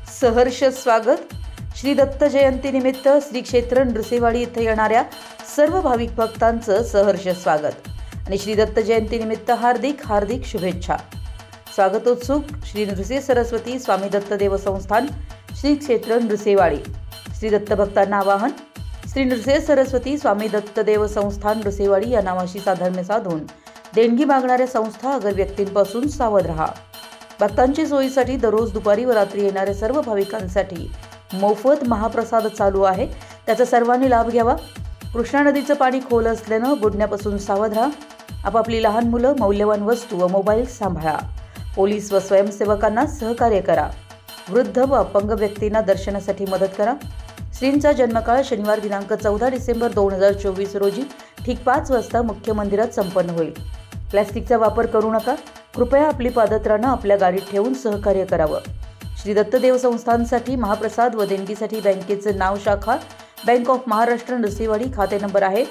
सहर्ष स्वागत। श्री दत्त जयंतीनिमित्त श्री क्षेत्र नृसिंहवाडी इथे येणाऱ्या सर्व भाविक भक्तांचं सहर्ष स्वागत आणि श्री दत्त जयंतीनिमित्त हार्दिक हार्दिक शुभेच्छा। स्वागतोत्सुक श्री नृसिंह सरस्वती स्वामी दत्तदेव संस्थान श्री क्षेत्र नृसिंहवाडी। श्री दत्त भक्तांना आवाहन, श्री नृसिंह सरस्वती स्वामी दत्तदेव संस्थान नृसिंहवाडी या नावाशी साधर्म्य साधून देणगी मागणाऱ्या संस्था अगर व्यक्तींपासून सावध राहा। भक्तांच्या सोयीसाठी दररोज दुपारी व रात्री येणाऱ्या सर्व भाविकांसाठी मोफत महाप्रसाद चालू आहे, त्याचा सर्वांनी लाभ घ्यावा। कृष्णा नदीचं पाणी खोल असल्याने बुडण्यापासून सावध राहा। आपापली लहान मुलं, मौल्यवान वस्तू व मोबाईल सांभाळा। पोलीस व स्वयंसेवकांना सहकार्य करा। वृद्ध व अपंग व्यक्तींना दर्शनासाठी मदत करा। श्रींचा जन्मकाळ शनिवार दिनांक 14 डिसेंबर 2024 रोजी ठीक 5 वाजता मुख्य मंदिरात संपन्न होईल। प्लास्टिकचा वापर करू नका। कृपया आपली पादत्राणं आपल्या गाडीत ठेवून सहकार्य करावं। श्री दत्तदेव संस्थांसाठी महाप्रसाद व देणगीसाठी बँकेचं नाव शाखा बँक ऑफ महाराष्ट्र नृसिंहवाडी, खाते नंबर आहे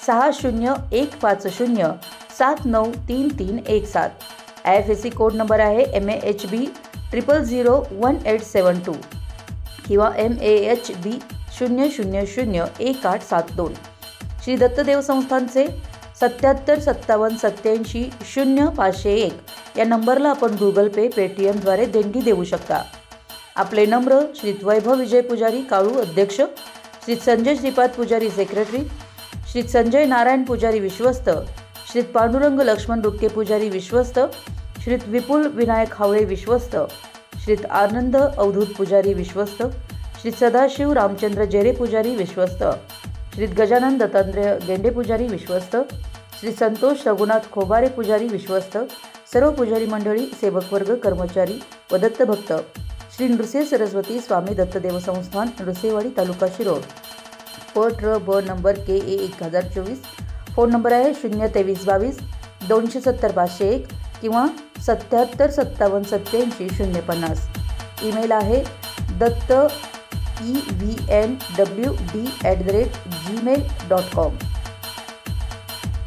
601507933317। IFSC कोड नंबर आहे MAHB 0001872 किंवा MAHB 0001872। श्री दत्तदेव संस्थांचे 7757870501 या नंबरला आपण गुगल पे, पेटीएम द्वारे देणगी देऊ शकता। आपले नम्र श्री वैभव विजय पुजारी काळू अध्यक्ष, श्री संजय श्रीपाद पुजारी सेक्रेटरी, श्री संजय नारायण पुजारी विश्वस्त, श्री पांडुरंग लक्ष्मण रुटके पुजारी विश्वस्त, श्री विपुल विनायक हावळे विश्वस्त, श्री आनंद अवधूत पुजारी विश्वस्त, श्री सदाशिव रामचंद्र जेरे पुजारी विश्वस्त, श्री गजानन दत्तात्रय गेंडे पुजारी विश्वस्त, श्री संतोष रघुनाथ खोबारे पुजारी विश्वस्त, सर्व पुजारी मंडळी, सेवक वर्ग, कर्मचारी व दत्तभक्त श्री नृसिंह सरस्वती स्वामी दत्तदेव संस्थान नृसिंहवाडी, तालुका शिरोळ, पट्र ब नंबर KA 1024। फोन नंबर आहे 02322 270 501 किंवा 775787 ईमेल आहे dattevnwd@gmail.com।